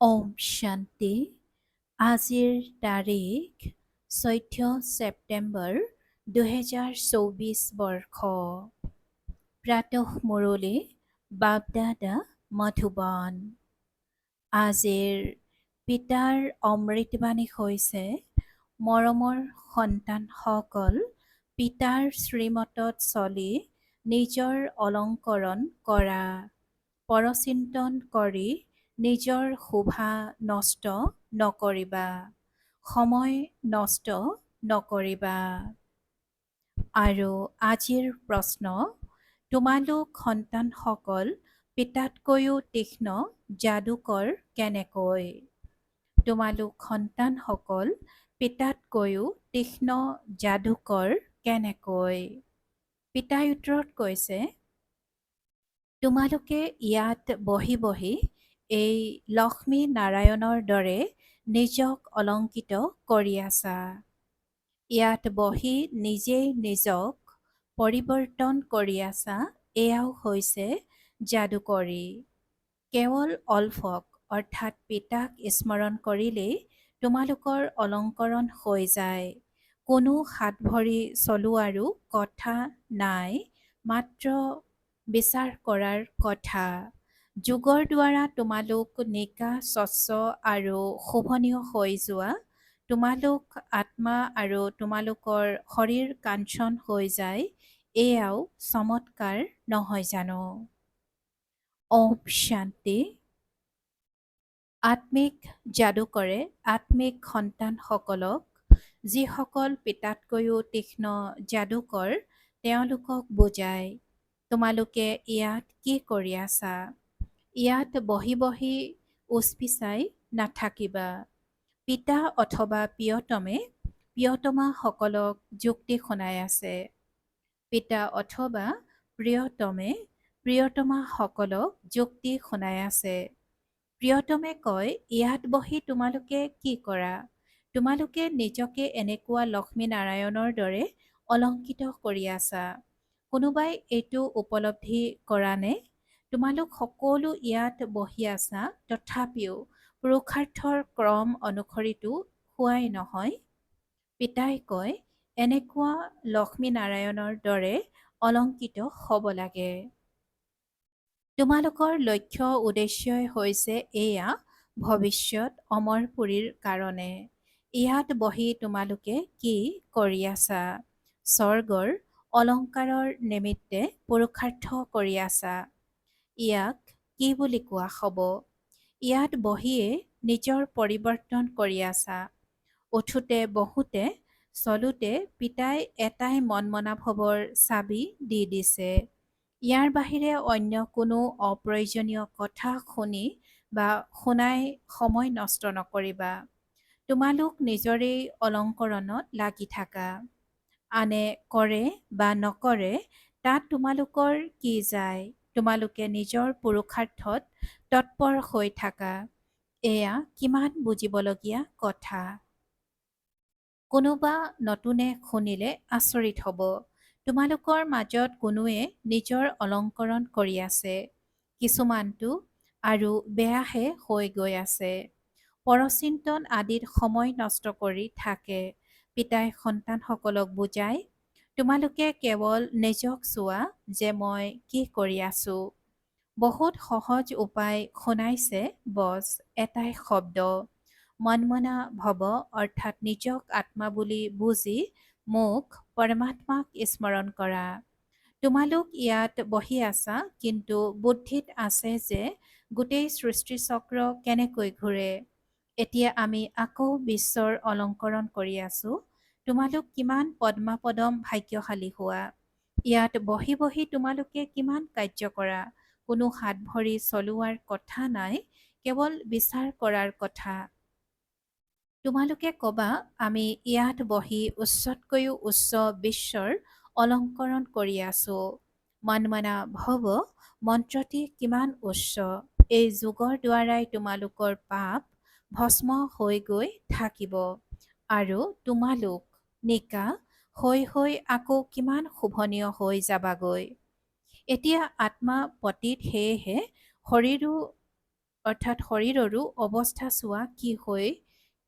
ওম শান্তি। আজিৰ তাৰিখ 14 ছেপ্টেম্বৰ 2024 বৰ্ষ। প্ৰাতঃ মুৰলী বাপদাদা মধুবন। আজিৰ পিতাৰ অমৃতবাণী হৈছে, মৰমৰ সন্তানসকল, পিতাৰ শ্ৰীমতত চলি নিজৰ অলংকৰণ কৰা। পৰচিন্তন কৰি নিজৰ শোভা নষ্ট নকৰিবা, সময় নষ্ট নকৰিবা। আৰু আজিৰ প্ৰশ্ন, তোমালোক সন্তানসকল পিতাতকৈও তীক্ষ্ণ যাদুকৰ কেনেকৈ? তোমালোক সন্তানসকল পিতাতকৈও তীক্ষ্ণ যাদুকৰ কেনেকৈ? পিতাই উত্তৰত কৈছে, তোমালোকে ইয়াত বহি বহি এই লক্ষ্মী নাৰায়ণৰ দৰে নিজক অলংকিত কৰি আছা। ইয়াত বহি নিজেই নিজক পৰিৱৰ্তন কৰি আছা, এয়াও হৈছে যাদুকৰী। কেৱল অলফক অৰ্থাৎ পিতাক স্মৰণ কৰিলেই তোমালোকৰ অলংকৰণ হৈ যায়। কোনো হাত ভৰি চলোৱাৰো কথা নাই, মাত্ৰ বিচাৰ কৰাৰ কথা। যোগৰ দ্বাৰা তোমালোক নিকা স্বচ্ছ আৰু শোভনীয় হৈ যোৱা। তোমালোক আত্মা আৰু তোমালোকৰ শৰীৰ কাঞ্চন হৈ যায়, এয়াও চমৎকাৰ নহয় জানো? ওম শান্তি। আত্মিক যাদুকৰে আত্মিক সন্তানসকলক, যিসকল পিতাতকৈও তীক্ষ্ণ যাদুকৰ, তেওঁলোকক বুজায়, তোমালোকে ইয়াত কি কৰি আছা? ইয়াত বহি বহি উচপিচাই নাথাকিবা। পিতা অথবা প্ৰিয়তমে প্ৰিয়তমাসকলক যুক্তি শুনাই আছে। পিতা অথবা প্ৰিয়তমে প্ৰিয়তমাসকলক যুক্তি শুনাই আছে। প্ৰিয়তমে কয়, ইয়াত বহি তোমালোকে কি কৰা? তোমালোকে নিজকে এনেকুৱা লক্ষ্মী নাৰায়ণৰ দৰে অলংকিত কৰি আছা। কোনোবাই এইটো উপলব্ধি কৰা নে? তোমালোক সকলো ইয়াত বহি আছা, তথাপিও পুৰুষাৰ্থৰ ক্ৰম অনুসৰিতো হোৱাই নহয়। পিতাই কয়, এনেকুৱা লক্ষ্মী নাৰায়ণৰ দৰে অলংকিত হ'ব লাগে। তোমালোকৰ লক্ষ্য উদ্দেশ্যই হৈছে এয়া, ভৱিষ্যত অমৰপুৰীৰ কাৰণে। ইয়াত বহি তোমালোকে কি কৰি আছা? স্বৰ্গৰ অলংকাৰৰ নিমিত্তে পুৰুষাৰ্থ কৰি আছা। ইয়াক কি বুলি কোৱা হ'ব? ইয়াত বহিয়ে নিজৰ পৰিৱৰ্তন কৰি আছা। উঠোতে বহোতে চলোতে পিতাই এটাই মন মনা ভৱৰ চাবি দি দিছে। ইয়াৰ বাহিৰে অন্য কোনো অপ্ৰয়োজনীয় কথা শুনি বা শুনাই সময় নষ্ট নকৰিবা। তোমালোক নিজৰেই অলংকৰণত লাগি থাকা। আনে কৰে বা নকৰে, তাত তোমালোকৰ কি যায়? তোমালোকে নিজৰ পুৰুষাৰ্থত তৎপৰ হৈ থাকা। এয়া কিমান বুজিবলগীয়া কথা। কোনোবা নতুনে শুনিলে আচৰিত হ'ব। তোমালোকৰ মাজত কোনোৱে নিজৰ অলংকৰণ কৰি আছে। কিছুমানটো আৰু বেয়াহে হৈ গৈ আছে। পৰচিন্তন আদিত সময় নষ্ট কৰি থাকে। পিতাই সন্তানসকলক বুজায়, তোমালোকে কেৱল নিজক চোৱা যে মই কি কৰি আছো। বহুত সহজ উপায় শুনাইছে, বছ এটাই শব্দ, মনমনা ভৱ অৰ্থাৎ নিজক আত্মা বুলি বুজি মোক পৰমাত্মাক স্মৰণ কৰা। তোমালোক ইয়াত বহি আছা, কিন্তু বুদ্ধিত আছে যে গোটেই সৃষ্টিচক্ৰ কেনেকৈ ঘূৰে। এতিয়া আমি আকৌ বিশ্বৰ অলংকৰণ কৰি আছো। তোমালোক কিমান পদ্মাপদম ভাগ্যশালী হোৱা। ইয়াত বহি বহি তোমালোকে কিমান কাৰ্য কৰা। কোনো হাত ভৰি চলোৱাৰ কথা নাই, কেৱল বিচাৰ কৰাৰ কথা। তোমালোকে কবা, আমি ইয়াত বহি উচ্চতকৈও উচ্চ বিশ্বৰ অলংকৰণ কৰি আছো। মনমনা ভৱ মন্ত্ৰটি কিমান উচ্চ। এই যোগৰ দ্বাৰাই তোমালোকৰ পাপ ভস্ম হৈ গৈ থাকিব আৰু তোমালোক নিকা হৈ হৈ আকৌ কিমান শোভনীয় হৈ যাবাগৈ। এতিয়া আত্মা পতিত, সেয়েহে শৰীৰো অৰ্থাৎ শৰীৰৰো অৱস্থা চোৱা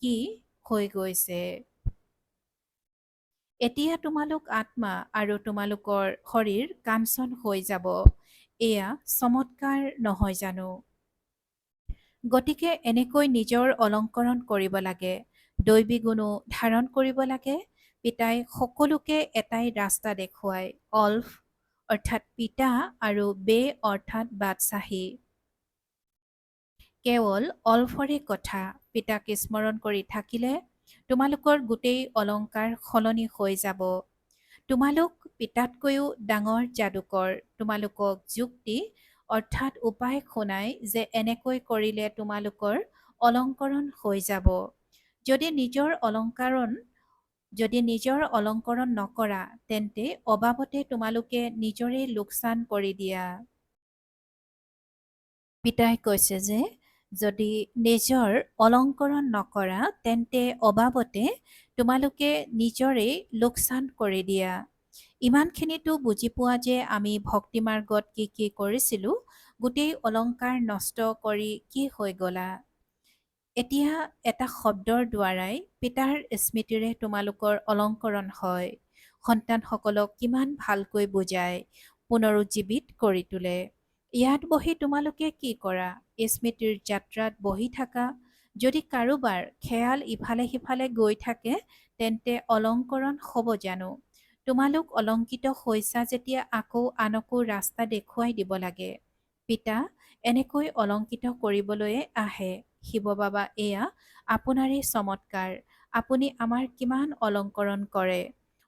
কি হৈ গৈছে। এতিয়া তোমালোক আত্মা আৰু তোমালোকৰ শৰীৰ কাঞ্চন হৈ যাব। এয়া চমৎকাৰ নহয় জানো? গতিকে এনেকৈ নিজৰ অলংকৰণ কৰিব লাগে, দৈবী গুণো ধাৰণ কৰিব লাগে। পিতাই সকলোকে এটাই ৰাস্তা দেখুৱায়, অল্ফ অৰ্থাৎ পিতা আৰু বে অৰ্থাৎ বাদশাহী। কেৱল অল্ফৰে কথা, পিতাক স্মৰণ কৰি থাকিলে তোমালোকৰ গোটেই অলংকাৰ সলনি হৈ যাব। তোমালোক পিতাতকৈও ডাঙৰ যাদুকৰ, তোমালোকক যুক্তি অৰ্থাৎ উপায় শুনাই যে এনেকৈ কৰিলে তোমালোকৰ অলংকৰণ হৈ যাব। যদি নিজৰ অলংকৰণ যদি নিজৰ অলংকৰণ নকৰা, তেন্তে অবাবতে তোমালোকে নিজৰে লোকচান কৰি দিয়া। পিতাই কৈছে যে যদি নিজৰ অলংকৰণ নকৰা, তেন্তে অবাবতে তোমালোকে নিজৰে লোকচান কৰি দিয়া। ইমানখিনিতো বুজি পোৱা যে আমি ভক্তি মাৰ্গত কি কি কৰিছিলোঁ, গোটেই অলংকাৰ নষ্ট কৰি কি হৈ গলা। এতিয়া এটা শব্দৰ দ্বাৰাই পিতাৰ স্মৃতিৰে তোমালোকৰ অলংকৰণ হয়। সন্তানসকলক কিমান ভালকৈ বুজাই পুনৰুজ্জীৱিত কৰি তোলে। ইয়াত বহি তোমালোকে কি কৰা? স্মৃতিৰ যাত্ৰাত বহি থাকা। যদি কাৰোবাৰ খেয়াল ইফালে সিফালে গৈ থাকে, তেন্তে অলংকৰণ হ'ব জানো? তোমালোক অলংকিত হৈছা যেতিয়া আকৌ আনকো ৰাস্তা দেখুৱাই দিব লাগে। পিতা এনেকৈ অলংকিত কৰিবলৈয়ে আহে। শিৱ বাবা, এয়া আপোনাৰেই চমৎকাৰ। আপুনি আমাৰ কিমান অলংকৰণ কৰে।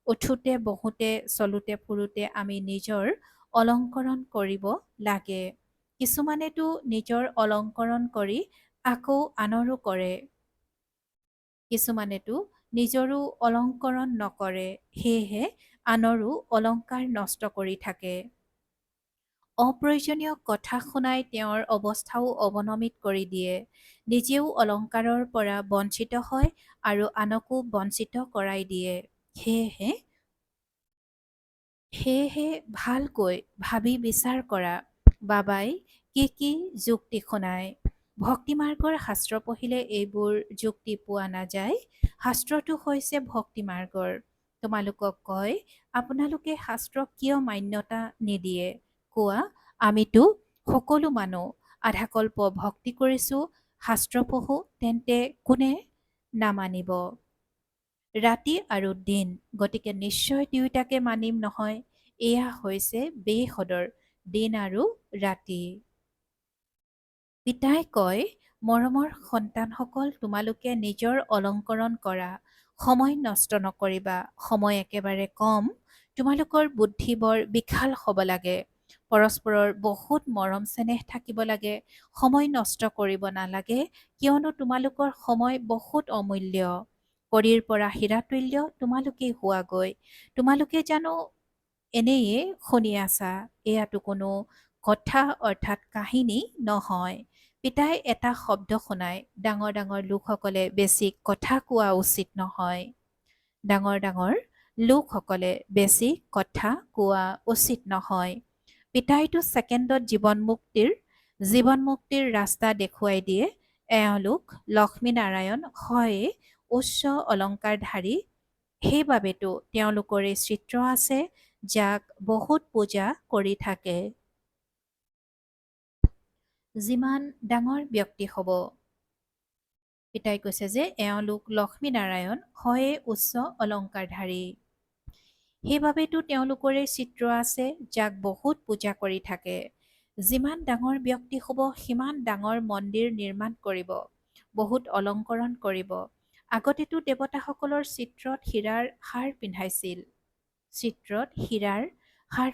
উঠোতে বহোতে চলোতে ফুৰোতে আমি নিজৰ অলংকৰণ কৰিব লাগে। কিছুমানেতো নিজৰ অলংকৰণ কৰি আকৌ আনৰো কৰে। কিছুমানেতো নিজৰো অলংকৰণ নকৰে, সেয়েহে আনৰো অলংকাৰ নষ্ট কৰি থাকে। অপ্ৰয়োজনীয় কথা শুনাই তেওঁৰ অৱস্থাও অৱনমিত কৰি দিয়ে। নিজেও অলংকাৰৰ পৰা বঞ্চিত হয় আৰু আনকো বঞ্চিত কৰাই দিয়ে। সেয়েহে ভালকৈ ভাবি বিচাৰ কৰা, বাবাই কি কি যুক্তি শুনায়। ভক্তি মাৰ্গৰ শাস্ত্ৰ পঢ়িলে এইবোৰ যুক্তি পোৱা নাযায়। শাস্ত্ৰটো হৈছে ভক্তি মাৰ্গৰ। তোমালোকক কয়, আপোনালোকে শাস্ত্ৰক কিয় মান্যতা নিদিয়ে? কোৱা, আমিতো সকলো মানুহ আধাকল্প ভক্তি কৰিছোঁ, শাস্ত্ৰ পঢ়ো, তেন্তে কোনে নামানিব? ৰাতি আৰু দিন, গতিকে নিশ্চয় দুয়োটাকে মানিম নহয়। এয়া হৈছে বেসদৰ দিন আৰু ৰাতি। পিতাই কয়, মৰমৰ সন্তানসকল, তোমালোকে নিজৰ অলংকৰণ কৰা, সময় নষ্ট নকৰিবা। সময় একেবাৰে কম। তোমালোকৰ বুদ্ধি বৰ বিশাল হ'ব লাগে। পৰস্পৰৰ বহুত মৰম চেনেহ থাকিব লাগে। সময় নষ্ট কৰিব নালাগে, কিয়নো তোমালোকৰ সময় বহুত অমূল্য। কৰিৰ পৰা হীৰাতুল্য তোমালোকেই হোৱাগৈ। তোমালোকে জানো এনেয়ে শুনি আছা? এয়াতো কোনো কথা অৰ্থাৎ কাহিনী নহয়। পিতাই এটা শব্দ শুনায়, ডাঙৰ ডাঙৰ লোকসকলে বেছি কথা কোৱা উচিত নহয়। ডাঙৰ ডাঙৰ লোকসকলে বেছি কথা কোৱা উচিত নহয়। পিতাইটো ছেকেণ্ডত জীৱন মুক্তিৰ ৰাস্তা দেখুৱাই দিয়ে। এওঁলোক লক্ষ্মীনাৰায়ণ হয় উচ্চ অলংকাৰধাৰী। সেইবাবেতো তেওঁলোকৰে চিত্ৰ আছে, যাক বহুত পূজা কৰি থাকে। যিমান ডাঙৰ ব্যক্তি হ'ব, পিতাই কৈছে যে এওঁলোক লক্ষ্মীনাৰায়ণ হয়ে উচ্চ অলংকাৰধাৰী। সেইবাবেতো তেওঁলোকৰে চিত্ৰ আছে, যাক বহুত পূজা কৰি থাকে। যিমান ডাঙৰ ব্যক্তি হ'ব, সিমান ডাঙৰ মন্দিৰ নিৰ্মাণ কৰিব, বহুত অলংকৰণ কৰিব। আগতেতো দেৱতাসকলৰ চিত্ৰত হীৰাৰ হাৰ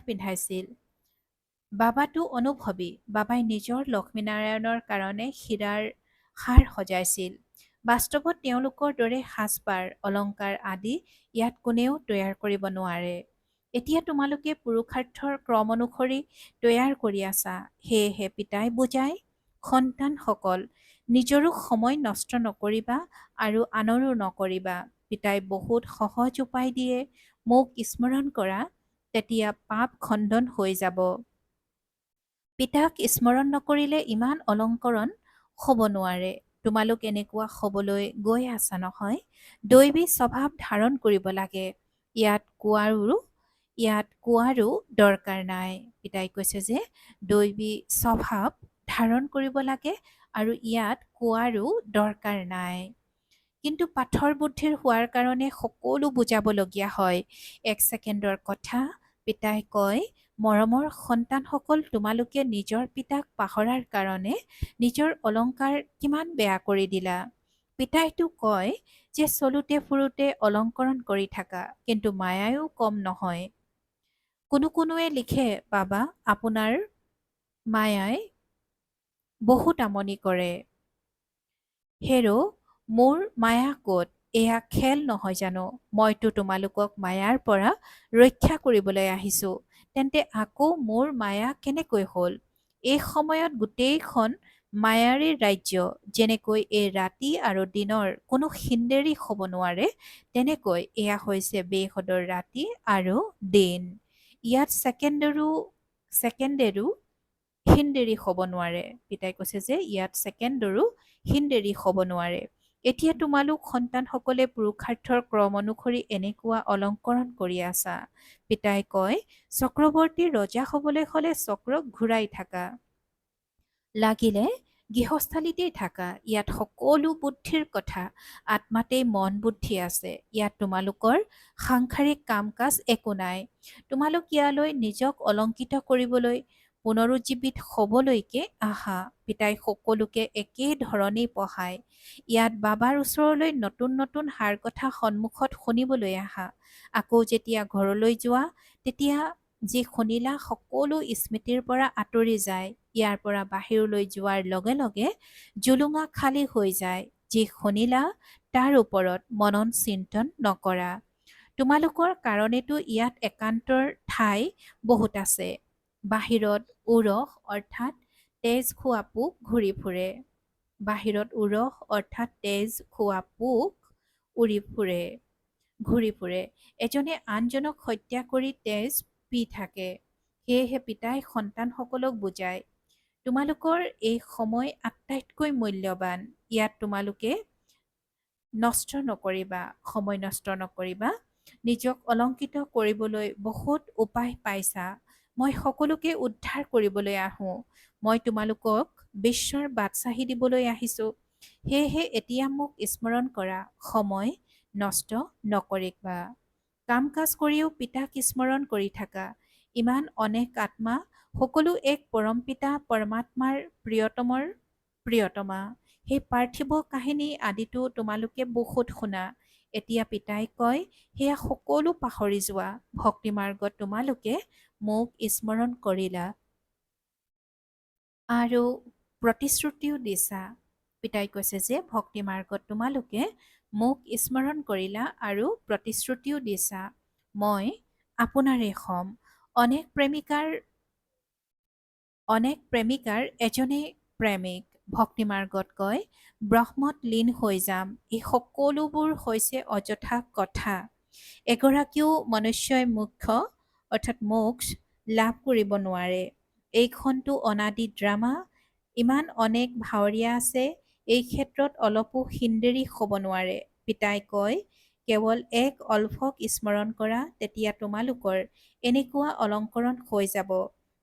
পিন্ধাইছিল। বাবাতো অনুভৱী। বাবাই নিজৰ লক্ষ্মীনাৰায়ণৰ কাৰণে হীৰাৰ হাৰ সজাইছিল। বাস্তৱত তেওঁলোকৰ দৰে সাজপাৰ, অলংকাৰ আদি ইয়াত কোনেও তৈয়াৰ কৰিব নোৱাৰে। এতিয়া তোমালোকে পুৰুষাৰ্থৰ ক্ৰম অনুসৰি তৈয়াৰ কৰি আছা। সেয়েহে পিতাই বুজায়, সন্তানসকল, নিজৰো সময় নষ্ট নকৰিবা আৰু আনৰো নকৰিবা। পিতাই বহুত সহজ উপায় দিয়ে। মোক স্মৰণ কৰা, তেতিয়া পাপ খণ্ডন হৈ যাব। পিতাক স্মৰণ নকৰিলে ইমান অলংকৰণ হ'ব নোৱাৰে। তোমালোক এনেকুৱা হ'বলৈ গৈ আছা নহয়। দৈবী স্বভাৱ ধাৰণ কৰিব লাগে। ইয়াত কোৱাৰো দৰকাৰ নাই। পিতাই কৈছে যে দৈবী স্বভাৱ ধাৰণ কৰিব লাগে আৰু ইয়াত কোৱাৰো দৰকাৰ নাই। কিন্তু পাথৰ বুদ্ধিৰ হোৱাৰ কাৰণে সকলো বুজাবলগীয়া হয়। 1 ছেকেণ্ডৰ কথা। পিতাই কয়, মৰমৰ সন্তানসকল, তোমালোকে নিজৰ পিতাক পাহৰাৰ কাৰণে নিজৰ অলংকাৰ কিমান বেয়া কৰি দিলা। পিতাইটো কয় যে চলোতে ফুৰোতে অলংকৰণ কৰি থাকা, কিন্তু মায়াও কম নহয়। কোনোৱে লিখে, বাবা, আপোনাৰ মায়াই বহুত আমনি কৰে। হেৰ', মোৰ মায়া ক'ত? এয়া খেল নহয় জানো? মইতো তোমালোকক মায়াৰ পৰা ৰক্ষা কৰিবলৈ আহিছোঁ। তেন্তে আকৌ মোৰ মায়া কেনেকৈ হ'ল? এই সময়ত গোটেইখন মায়াৰী ৰাজ্য, যেনেকৈ এই ৰাতি আৰু দিনৰ কোনো সিন্দেৰী হ'ব নোৱাৰে, তেনেকৈ এয়া হৈছে বেহদৰ ৰাতি আৰু দিন। ইয়াত ছেকেণ্ডেৰো হিনদেৰি হ'ব নোৱাৰে। পিতাই কৈছে যে ইয়াত ছেকেণ্ডৰো হিনদেৰি হ'ব নোৱাৰে। এতিয়া তোমালোক সন্তানসকলে পুৰুষাৰ্থৰ ক্ৰম অনুসৰি এনেকুৱা অলংকৰণ কৰি আছা। পিতাই কয়, চক্ৰৱৰ্তী ৰজা হ'বলৈ হ'লে চক্ৰক ঘূৰাই থাকা। লাগিলে গৃহস্থালিতেই থাকা। ইয়াত সকলো বুদ্ধিৰ কথা। আত্মাতেই মন বুদ্ধি আছে। ইয়াত তোমালোকৰ সাংসাৰিক কাম কাজ একো নাই। তোমালোক ইয়ালৈ নিজক অলংকৃত কৰিবলৈ, পুনৰুজ্জীৱিত হ'বলৈকে আহা। পিতাই সকলোকে একেই ধৰণেই পঢ়ায়। ইয়াত বাবাৰ ওচৰলৈ নতুন নতুন সাৰ কথা সন্মুখত শুনিবলৈ আহা। আকৌ যেতিয়া ঘৰলৈ যোৱা, তেতিয়া যি শুনিলা সকলো স্মৃতিৰ পৰা আঁতৰি যায়। ইয়াৰ পৰা বাহিৰলৈ যোৱাৰ লগে লগে জুলুঙা খালী হৈ যায়। যি শুনিলা তাৰ ওপৰত মনন চিন্তন নকৰা। তোমালোকৰ কাৰণেতো ইয়াত একান্তৰ ঠাই বহুত আছে। বাহিৰত উৰস অৰ্থাৎ তেজ খোৱা পোক ঘূৰি ফুৰে। বাহিৰত উৰস অৰ্থাৎ তেজ খোৱা পোক ঘূৰি ফুৰে। এজনে আনজনক হত্যা কৰি তেজ পি থাকে। সেয়েহে পিতাই সন্তানসকলক বুজায়, তোমালোকৰ এই সময় আটাইতকৈ মূল্যৱান। ইয়াত তোমালোকে সময় নষ্ট নকৰিবা। নিজক অলংকৃত কৰিবলৈ বহুত উপায় পাইছা। মই সকলোকে উদ্ধাৰ কৰিবলৈ আহোঁ। মই তোমালোকক বিশ্বৰ বাদশ্বাহী দিবলৈ আহিছোঁ। সেয়েহে এতিয়া মোক স্মৰণ কৰা, সময় নষ্ট নকৰিবা। কাম কাজ কৰিও পিতাক স্মৰণ কৰি থাকা। ইমান অনেক আত্মা, সকলো এক পৰমপিতা পৰমাত্মাৰ প্ৰিয়তমা। সেই পাৰ্থিৱ কাহিনী আদিতো তোমালোকে বহুত শুনা। এতিয়া পিতাই কয়, সেয়া সকলো পাহৰি যোৱা। ভক্তিমাৰ্গত তোমালোকে মোক স্মৰণ কৰিলা আৰু প্ৰতিশ্ৰুতিও দিছা। পিতাই কৈছে যে ভক্তি মাৰ্গত তোমালোকে মোক স্মৰণ কৰিলা আৰু প্ৰতিশ্ৰুতিও দিছা। মই আপোনাৰে হ'ম। অনেক প্ৰেমিকাৰ এজনেই প্ৰেমিক। ভক্তিমাৰ্গত কয়, ব্ৰহ্মত লীন হৈ যাম। এই সকলোবোৰ হৈছে অযথা কথা। এগৰাকীও মনুষ্যই মোক্ষ লাভ কৰিব নোৱাৰে। এইখনটো অনাদি ড্ৰামা। ইমান অনেক ভাৱৰীয়া আছে। এই ক্ষেত্ৰত অলপো হিন্দেৰী হ'ব নোৱাৰে। পিতাই কয়, কেৱল এক অল্পক স্মৰণ কৰা, তেতিয়া তোমালোকৰ এনেকুৱা অলংকৰণ হৈ যাব।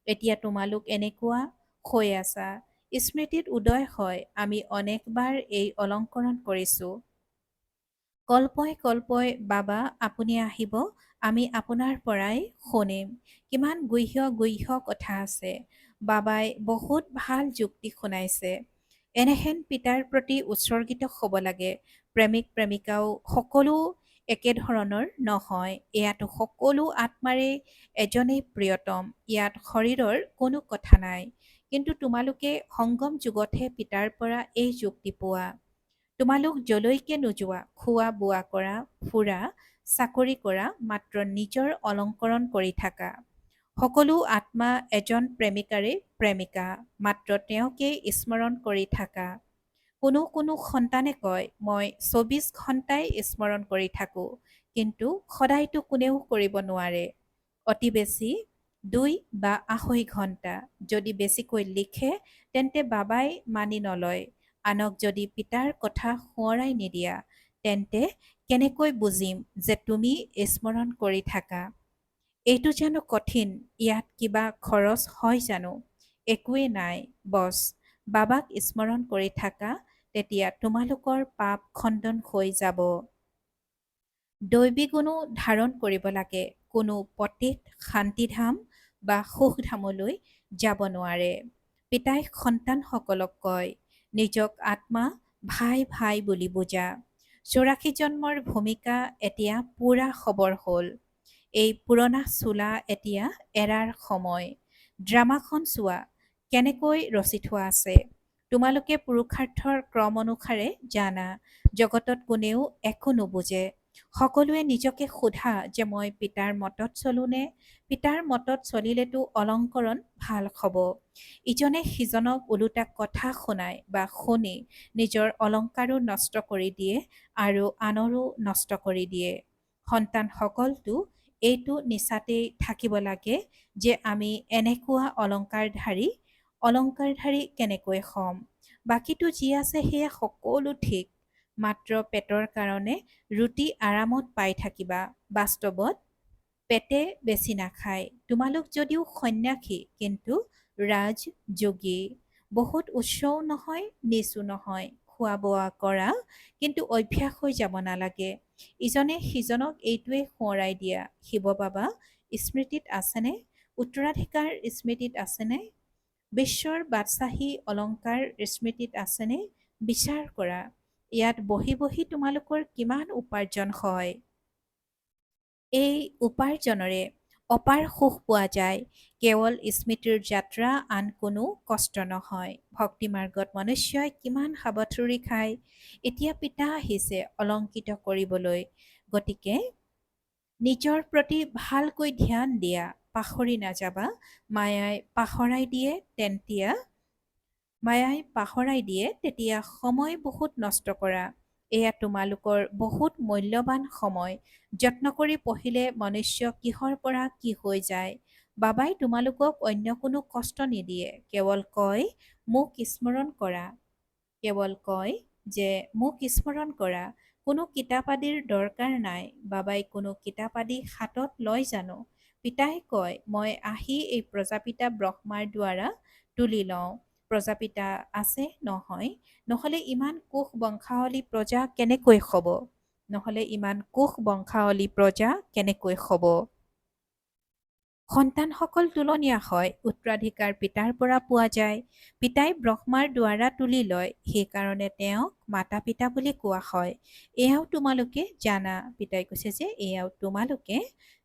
এতিয়া তোমালোক এনেকুৱা হৈ আছা। স্মৃতিত উদয় হয়, আমি অনেকবাৰ এই অলংকৰণ কৰিছোঁ। কল্পই বাবা আপুনি আহিব, আমি আপোনাৰ পৰাই শুনিম। কিমান গুহ্য কথা আছে। বাবাই বহুত ভাল যুক্তি শুনাইছে। এনেহেন পিতাৰ প্ৰতি উৎসৰ্গিত হ'ব লাগে। প্ৰেমিকাও সকলো একেধৰণৰ নহয়। এয়াতো সকলো আত্মাৰে এজনেই প্ৰিয়তম। ইয়াত শৰীৰৰ কোনো কথা নাই। কিন্তু তোমালোকে সংগম যুগতহে পিতাৰ পৰা এই যুক্তি পোৱা। তোমালোক যলৈকে নোযোৱা, খোৱা বোৱা কৰা, ফুৰা চাকৰি কৰা, মাত্ৰ নিজৰ অলংকৰণ কৰি থাকা। সকলো আত্মা এজন প্ৰেমিকাৰে প্ৰেমিকা, মাত্ৰ তেওঁকেই স্মৰণ কৰি থাকা। কোনো সন্তানে কয়, মই 24 ঘণ্টাই স্মৰণ কৰি থাকোঁ। কিন্তু সদায়তো কোনেও কৰিব নোৱাৰে। অতি বেছি 2 বা 2.5 ঘণ্টা। যদি বেছিকৈ লিখে তেন্তে বাবাই মানি নলয়। আনক যদি পিতাৰ কথা সোঁৱৰাই নিদিয়া, তেন্তে কেনেকৈ বুজিম যে তুমি স্মৰণ কৰি থাকা? এইটো জানো কঠিন? ইয়াত কিবা খৰচ হয় জানো? একোৱেই নাই। বছ বাবাক স্মৰণ কৰি থাকা, তেতিয়া তোমালোকৰ পাপ খণ্ডন হৈ যাব। দৈৱী গুণো ধাৰণ কৰিব লাগে। কোনো পতিত শান্তিধাম বা সুখধামলৈ যাব নোৱাৰে। পিতাই সন্তানসকলক কয়, নিজক আত্মা ভাই ভাই বুলি বুজা। 84 জন্মৰ ভূমিকা এতিয়া পূৰা খবৰ হ'ল। এই পুৰণা চোলা এতিয়া এৰাৰ সময়। ড্ৰামাখন চোৱা, কেনেকৈ ৰচি থোৱা আছে। তোমালোকে পুৰুষাৰ্থৰ ক্ৰম অনুসাৰে জানা। জগতত কোনেও একো নুবুজে। সকলোৱে নিজকে সোধা যে মই পিতাৰ মতত চলোনে? পিতাৰ মতত চলিলেতো অলংকৰণ ভাল হ'ব। ইজনে সিজনক ওলোটা কথা শুনাই বা শুনি নিজৰ অলংকাৰো নষ্ট কৰি দিয়ে আৰু আনৰো নষ্ট কৰি দিয়ে। সন্তানসকলটো এইটো নিচাতেই থাকিব লাগে যে আমি এনেকুৱা অলংকাৰধাৰী কেনেকৈ হ'ম? বাকীটো যি আছে সেয়া সকলো ঠিক। মাত্ৰ পেটৰ কাৰণে ৰুটি আৰামত পাই থাকিবা। বাস্তৱত পেটে বেছি নাখায়। তোমালোক যদিও সন্ন্যাসী, কিন্তু ৰাজযোগী। বহুত উচ্চও নহয়, নিচো নহয়। খোৱা বোৱা কৰা, কিন্তু অভ্যাস হৈ যাব নালাগে। ইজনে সিজনক এইটোৱে সোঁৱৰাই দিয়া। শিৱ বাবা স্মৃতিত আছেনে? উত্তৰাধিকাৰ স্মৃতিত আছেনে? বিশ্বৰ বাদশ্বাহী অলংকাৰ স্মৃতিত আছেনে? বিচাৰ কৰা। ইয়াত বহি বহি তোমালোকৰ কিমান উপাৰ্জন হয়। এই উপাৰ্জনৰে অপাৰ সুখ পোৱা যায়। কেৱল স্মৃতিৰ যাত্ৰা, আন কোনো কষ্ট নহয়। ভক্তি মাৰ্গত মনুষ্যই কিমান হাবাথুৰি খায়। এতিয়া পিতা আহিছে অলংকিত কৰিবলৈ। গতিকে নিজৰ প্ৰতি ভালকৈ ধ্যান দিয়া। পাহৰি নাযাবা। মায়াই পাহৰাই দিয়ে, তেতিয়া সময় বহুত নষ্ট কৰা। এয়া তোমালোকৰ বহুত মূল্যৱান সময়। যত্ন কৰি পঢ়িলে মনুষ্য কিহৰ পৰা কি হৈ যায়। বাবাই তোমালোকক অন্য কোনো কষ্ট নিদিয়ে। কেৱল কয় মোক স্মৰণ কৰা। কোনো কিতাপ আদিৰ দৰকাৰ নাই। বাবাই কোনো কিতাপ আদি হাতত লয় জানো? পিতাই কয়, মই আহি এই প্ৰজাপিতা ব্ৰহ্মাৰ দ্বাৰা তুলি লওঁ। প্ৰজাপিতা আছে নহয়, নহ'লে ইমান কোষ বংশাৱলী প্ৰজা কেনেকৈ হ'ব? সন্তানসকল তুলনীয়া হয়। উত্তৰাধিকাৰ পিতাৰ পৰা পোৱা যায়। পিতাই ব্ৰহ্মাৰ দ্বাৰা তুলি লয়। সেইকাৰণে তেওঁক মাতা পিতা বুলি কোৱা হয়। এয়াও তোমালোকে জানা। পিতাই কৈছে যে এয়াও তোমালোকে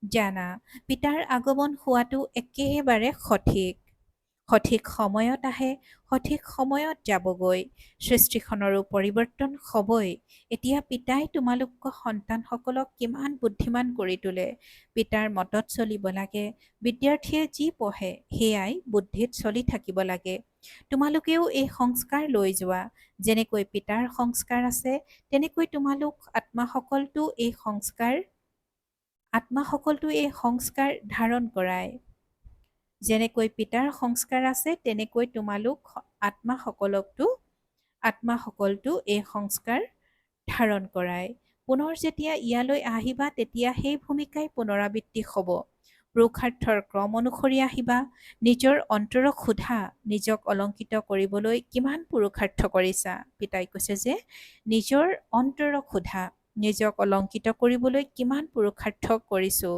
জানা। পিতাৰ আগমন হোৱাটো একেবাৰে সঠিক। সঠিক সময়ত আহে, সঠিক সময়ত যাবগৈ। সৃষ্টিখনৰো পৰিৱৰ্তন হ'বই। এতিয়া পিতাই তোমালোক সন্তানসকলক কিমান বুদ্ধিমান কৰি তোলে। পিতাৰ মতত চলিব লাগে। বিদ্যাৰ্থীয়ে যি পঢ়ে সেয়াই বুদ্ধিত চলি থাকিব লাগে। তোমালোকেও এই সংস্কাৰ লৈ যোৱা। যেনেকৈ পিতাৰ সংস্কাৰ আছে, তেনেকৈ তোমালোক আত্মাসকলতো এই সংস্কাৰ ধাৰণ কৰায়। যেনেকৈ পিতাৰ সংস্কাৰ আছে, তেনেকৈ তোমালোক আত্মাসকলতো এই সংস্কাৰ ধাৰণ কৰায়। পুনৰ যেতিয়া ইয়ালৈ আহিবা, তেতিয়া সেই ভূমিকাই পুনৰাবৃত্তি হ'ব। পুৰুষাৰ্থৰ ক্ৰম অনুসৰি আহিবা। নিজৰ অন্তৰক সোধা, নিজক অলংকিত কৰিবলৈ কিমান পুৰুষাৰ্থ কৰিছা। পিতাই কৈছে যে নিজৰ অন্তৰক সোধা, নিজক অলংকিত কৰিবলৈ কিমান পুৰুষাৰ্থ কৰিছো।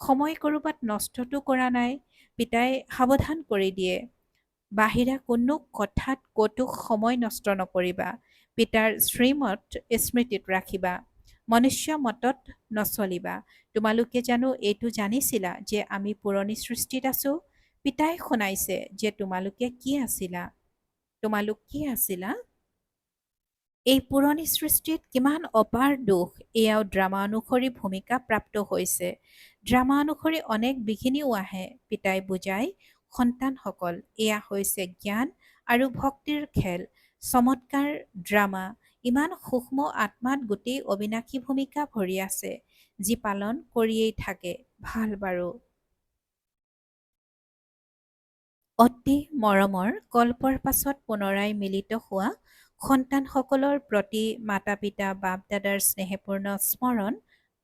সময় ক'ৰবাত নষ্টটো কৰা নাই। পিতাই সাৱধান কৰি দিয়ে, বাহিৰা কোনো কথাত ক'তো সময় নষ্ট নকৰিবা। পিতাৰ শ্ৰীমত স্মৃতিত ৰাখিবা। মনুষ্য মতত নচলিবা। তোমালোকে জানো এইটো জানিছিলা যে আমি পুৰণি সৃষ্টিত আছো? পিতাই শুনাইছে যে তোমালোক কি আছিলা? এই পুৰণি সৃষ্টিত কিমান অপাৰ দুখ, এয়াও ড্ৰামা অনুসৰি ভূমিকা প্ৰাপ্ত হৈছে। ড্ৰামা অনুসৰি অনেক বিঘিনিও আহে। পিতাই বুজাই, সন্তানসকল, এয়া হৈছে জ্ঞান আৰু ভক্তিৰ খেল। চমৎকাৰ ড্ৰামা। ইমান সূক্ষ্ম আত্মাত গোটেই অবিনাশী ভূমিকা ভৰি আছে, যি পালন কৰিয়েই থাকে। ভাল বাৰু। অতি মৰমৰ কল্পৰ পাছত পুনৰাই মিলিত হোৱা সন্তানসকলৰ প্ৰতি মাতা পিতা বাপ দাদাৰ স্নেহপূৰ্ণ স্মৰণ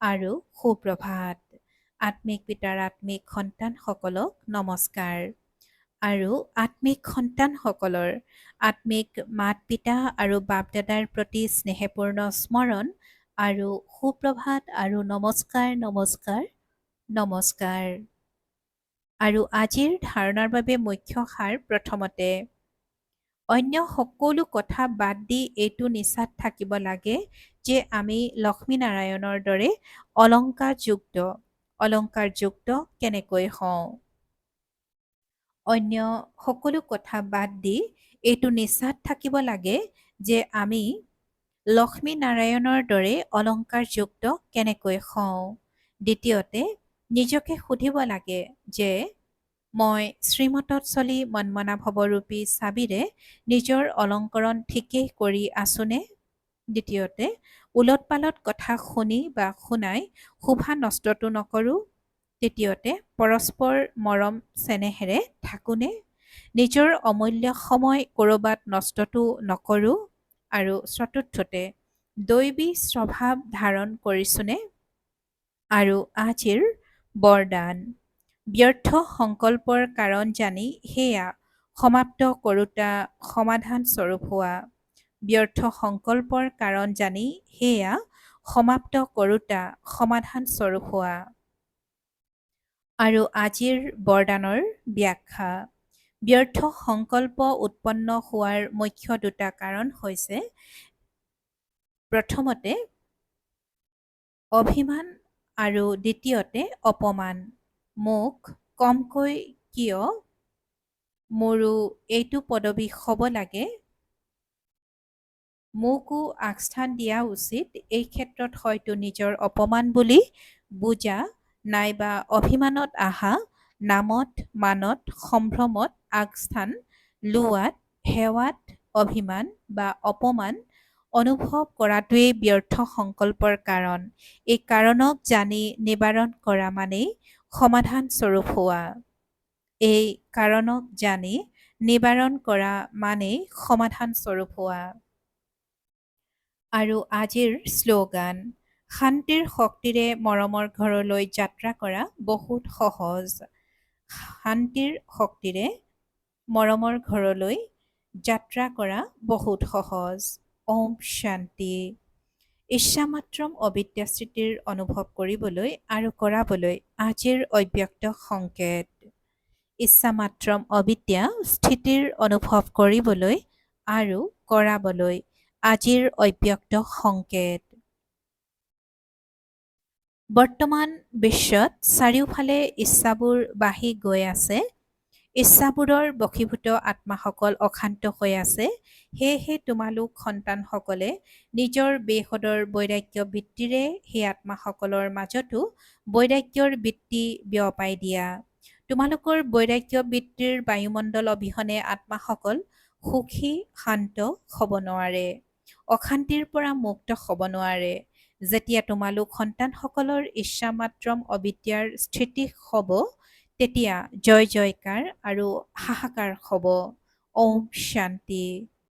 আৰু সুপ্ৰভাত। আত্মিক পিতাৰ আত্মিক সন্তানসকলক নমস্কাৰ। আৰু আত্মিক সন্তানসকলৰ আত্মিক মাত পিতা আৰু বাপ দাদাৰ প্ৰতি স্নেহপূৰ্ণ স্মৰণ আৰু সুপ্ৰভাত আৰু নমস্কাৰ নমস্কাৰ নমস্কাৰ। আৰু আজিৰ ধাৰণাৰ বাবে মুখ্য সাৰ প্ৰথমতে, অন্য সকলো কথা বাদ দি এইটো নিচাত থাকিব লাগে যে আমি লক্ষ্মীনাৰায়ণৰ দৰে অলংকাৰযুক্ত কেনেকৈ হওঁ। অন্য সকলো কথা বাদ দি এইটো নিচাত থাকিব লাগে যে আমি লক্ষ্মীনাৰায়ণৰ দৰে অলংকাৰযুক্ত কেনেকৈ হওঁ। দ্বিতীয়তে, নিজকে সুধিব লাগে যে মই শ্ৰীমতত চলি মন্মনা ভৱৰূপী চাবিৰে নিজৰ অলংকৰণ ঠিকেই কৰি আছোনে। দ্বিতীয়তে, ওলট পালট কথা শুনি বা শুনাই শোভা নষ্টটো নকৰোঁ। তৃতীয়তে, পৰস্পৰ মৰম চেনেহেৰে থাকোঁনে। নিজৰ অমূল্য সময় ক'ৰবাত নষ্টটো নকৰোঁ। আৰু চতুৰ্থতে, দৈৱী স্বভাৱ ধাৰণ কৰিছোনে। আৰু আজিৰ বৰদান, ব্যৰ্থ সংকল্পৰ কাৰণ জানি সেয়া সমাপ্ত কৰোঁতা সমাধান স্বৰূপ হোৱা। ব্যৰ্থ সংকল্পৰ কাৰণ জানি সেয়া সমাপ্ত কৰোঁতা সমাধান স্বৰূপ হোৱা। আৰু আজিৰ বৰদানৰ ব্যাখ্যা, ব্যৰ্থ সংকল্প উৎপন্ন হোৱাৰ মুখ্য দুটা কাৰণ হৈছে, প্ৰথমতে অভিমান আৰু দ্বিতীয়তে অপমান। মোক কমকৈ কিয় মোৰো এইটো পদবী হ'ব লাগে, মোকো আগস্থান দিয়া উচিত, এই ক্ষেত্ৰত হয়তো নিজৰ অপমান বুলি বুজা নাইবা অভিমানত আহা, নামত মানত সম্ভ্ৰমত আগস্থান লোৱাত সেৱাত অভিমান বা অপমান অনুভৱ কৰাটোৱেই ব্যৰ্থ সংকল্পৰ কাৰণ। এই কাৰণক জানি নিবাৰণ কৰা মানেই সমাধান স্বৰূপ হোৱা। এই কাৰণক জানি নিবাৰণ কৰা মানেই সমাধান স্বৰূপ হোৱা। আৰু আজিৰ শ্লোগান, শান্তিৰ শক্তিৰে মৰমৰ ঘৰলৈ যাত্ৰা কৰা বহুত সহজ। শান্তিৰ শক্তিৰে মৰমৰ ঘৰলৈ যাত্ৰা কৰা বহুত সহজ। ওম শান্তি। ইচ্ছামাত্ৰম অবিদ্যা স্থিতিৰ অনুভৱ কৰিবলৈ আৰু কৰাবলৈ আজিৰ অব্যক্ত সংকেত। ইচ্ছামাত্ৰম অবিদ্যা স্থিতিৰ অনুভৱ কৰিবলৈ আৰু কৰাবলৈ আজিৰ অব্যক্ত সংকেত। বৰ্তমান বিশ্বত চাৰিওফালে ইচ্ছাবোৰ বাঢ়ি গৈ আছে। ইচ্ছাবোৰৰ বশীভূত আত্মাসকল অশান্ত হৈ আছে। সেয়েহে তোমালোক সন্তানসকলে নিজৰ বেসদৰ বৈৰাগ্য বৃত্তিৰে সেই আত্মাসকলৰ মাজতো বৈৰাগ্যৰ বৃত্তি বিয়পাই দিয়া। তোমালোকৰ বৈৰাগ্য বৃত্তিৰ বায়ুমণ্ডল অবিহনে আত্মাসকল সুখী শান্ত হ'ব নোৱাৰে, অশান্তিৰ পৰা মুক্ত হ'ব নোৱাৰে। যেতিয়া তোমালোক সন্তানসকলৰ ইচ্ছামাত্ৰম অবিদ্যাৰ স্থিতি হ'ব, তেতিয়া জয় জয়কাৰ আৰু হাহাকাৰ হ'ব। ওম শান্তি।